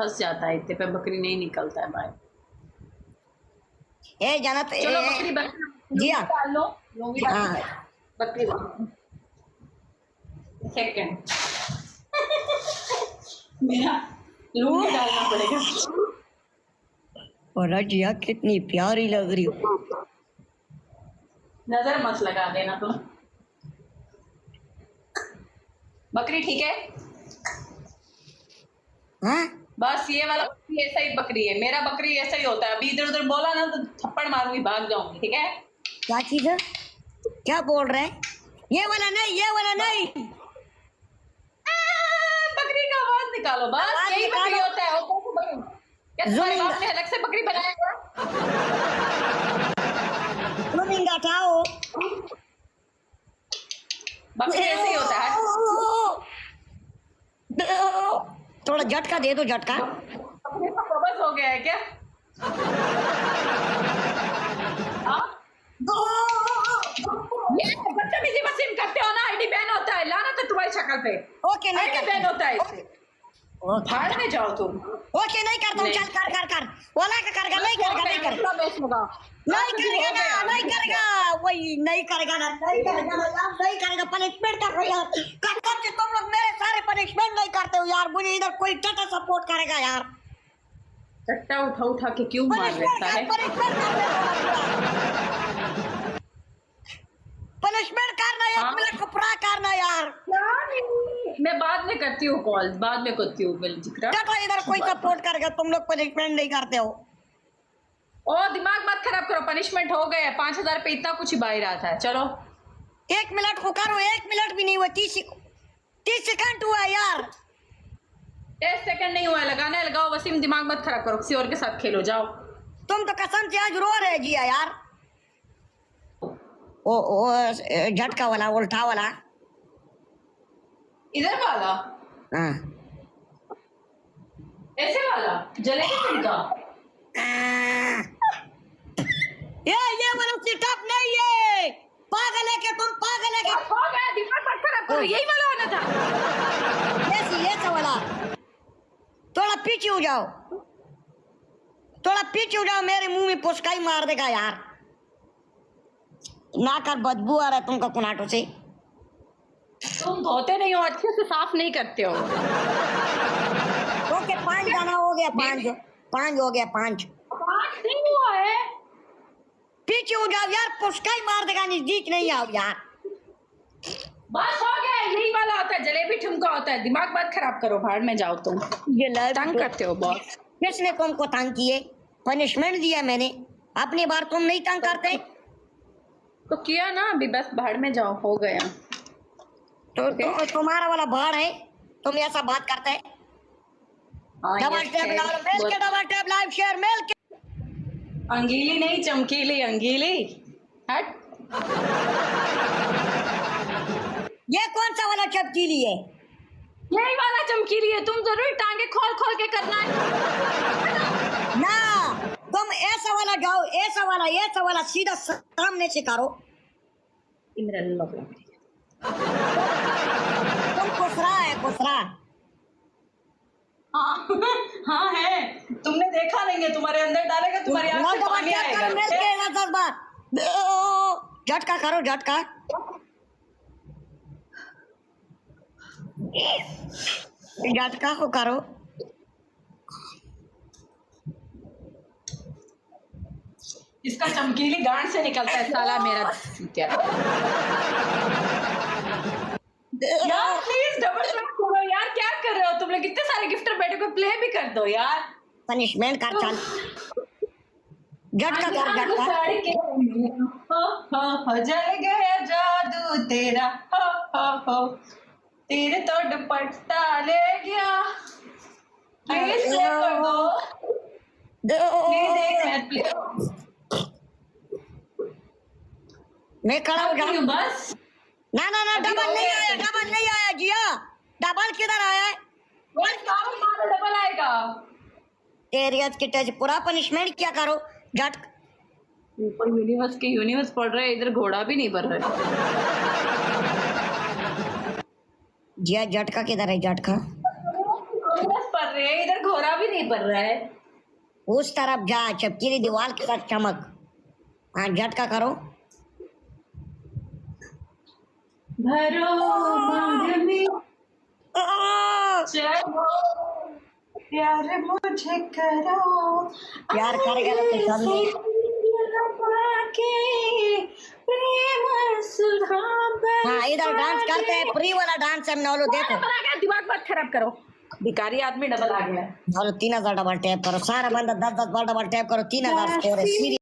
फंस जाता है, इतने पे बकरी नहीं निकलता है भाई। ए जाना तो चलो बकरी जी हाँ डाल लो, लोगी डाल लो, हाँ बकरी सेकंड मेरा लूंगी डालना पड़ेगा। और रजिया कितनी प्यारी लग रही हो। नजर मत लगा देना तुम। बकरी ठीक है? हाँ बस ये वाला बकरी ऐसा ही बकरी है, मेरा बकरी ऐसा ही होता है। अभी इधर उधर बोला ना तो थप्पड़ मारूंगी, भाग जाऊंगी, ठीक है? क्या चीज है, क्या बोल रहे हैं? ये वाला नहीं, ये वाला नहीं। बकरी का आवाज निकालो, बस आवाज यही निकालो। बकरी होता है। और कौन सी बकरी? क्या तुम्हारे बाप ने अलग से बकरी बनाया है? तुम हटाओ। बकरी ऐसे ही होता है। थोड़ा झटका दे दो, झटका। बकरी का बबस हो गया है क्या? हाँ? ये बदतमीजी वसीम करते हो ना, आईडी बैन होता है, लाना तो तुम्हारी शक्ल पे। ओके नहीं आईडी करता बैन होता है इससे। भाड़ में जाओ तुम। ओके नहीं करता हूँ, चल कर कर कर। वाला का करेगा, नहीं करेगा, नहीं करेगा, नहीं करेगा ना, नहीं करेगा, वही नहीं करेगा ना, नहीं करेगा ना यार, नहीं करेगा। पनिशमेंट कर रहे हो यार, कब से तुम लोग मेरे सारे पनिशमेंट नहीं करते हो यार। मुझे इधर कोई टटा सपोर्ट करेगा यार। चट्टा उठा उठा के क्यों मार पनिशमेंट रहे पनिशमेंट करना, एक मिनट को पूरा करना यार। मैं बाद में करती हूँ कॉल, बाद में करती हूँ जिक्र। टटा इधर कोई सपोर्ट करेगा, तुम लोग पनिशमेंट नहीं करते हो। ओ दिमाग मत खराब करो, पनिशमेंट हो गया। 5,000 पे इतना कुछ ही बाई रहा था। चलो 1 मिनट को करो, 1 मिनट भी नहीं हुआ, 30 सेकंड हुआ यार। 10 सेकंड नहीं हुआ, लगाना है लगाओ। वसीम दिमाग मत खराब करो, किसी और के साथ खेलो जाओ। तुम तो कसम से आज रो रहे जिया यार। ओ झटका वाला, उल्टा वाला, इधर वाला, हाँ ऐसे वाला जलेबी तिनका। ये वाला सिटअप नहीं है, पागल है क्या तुम, पागल है क्या? हो गया, दिमाग मत खराब करो, यही वाला होना था। ये वाला। थोड़ा पीछे हो जाओ, थोड़ा पीछे हो जाओ, मेरे मुंह में पुस्काई मार देगा यार। ना कर, बदबू आ रहा है तुमको कुनाटो से। तुम धोते नहीं हो, अच्छे से साफ नहीं करते हो। ओके 5 जाना हो गया, 5 हो गया, 5 नहीं हुआ है। पीछे हो जाओ यार, पुस्काई मार देगा, नजदीक नहीं आओ यार। बस हो गया, यही वाला होता है, जलेबी ठुमका होता है। दिमाग मत खराब करो, भाड़ में जाओ तुम। ये तंग करते हो बहुत। किसने तुमको तंग किए? पनिशमेंट दिया मैंने, अपनी बार तुम नहीं तंग करते तो किया ना, अभी बस भाड़ में जाओ, हो गया। तो तुम्हारा वाला भाड़ है, तुम ऐसा बात करते हैं। डबल टैप मेल के, डबल टैप लाइव शेयर मेल के। अंगीली नहीं, चमकीली अंगीली। हट। ये कौन सा वाला चमकीली है? यही वाला चमकीली है, तुम जरूर टांगे खोल खोल के करना है ना। तुम ऐसा वाला जाओ, ऐसा वाला सीधा सामने से करो। इमरान तुम खुसरा है, खुसरा। हाँ है, तुमने देखा नहीं है, तुम्हारे अंदर डालेगा, तुम्हारी आंख से पानी आएगा। झटका करो, झटका। झटका को करो। इसका चमकीली गांड से निकलता है साला मेरा। क्या यार, प्लीज डबल टैप करो यार, क्या कर रहे हो तुम लोग? इतने सारे गिफ्टर बैठे को प्ले भी कर दो यार। पनिशमेंट कर, चल झटका कर, झटका। जल गया जादू तेरा, हो तेरे तो दुपट्टा ले गया। प्लीज प्ले कर दो, प्लीज एक मिनट प्लीज। मैं खड़ा हो जाऊं बस। ना ना ना, डबल नहीं आया, डबल नहीं आया जिया। डबल किधर आया है? डबल आएगा। एरियस के टच पूरा पनिशमेंट क्या करो, झट। ऊपर यूनिवर्स पढ़ रहे हैं, इधर घोड़ा भी नहीं भर रहे। जिया झटका किधर है, झटका? यूनिवर्स पढ़ रहे हैं, इधर घोरा भी नहीं पड़ रहा है। उस तरफ जा, चमकीली दीवार के साथ चमक। हाँ झटका करो। भरो मांग में चलो प्यार मुझे करो, प्यार करेगा तो पहचान ले। प्रेम सुधा हाँ इधर डांस करते हैं, फ्री वाला डांस है नौलो, देखो। दिमाग मत खराब करो, भिखारी आदमी डबल आ गया है। नौलो 3000 डबल टैप करो, सारा बंदा 10-10 बार डबल टैप करो, 3000 स्कोर है।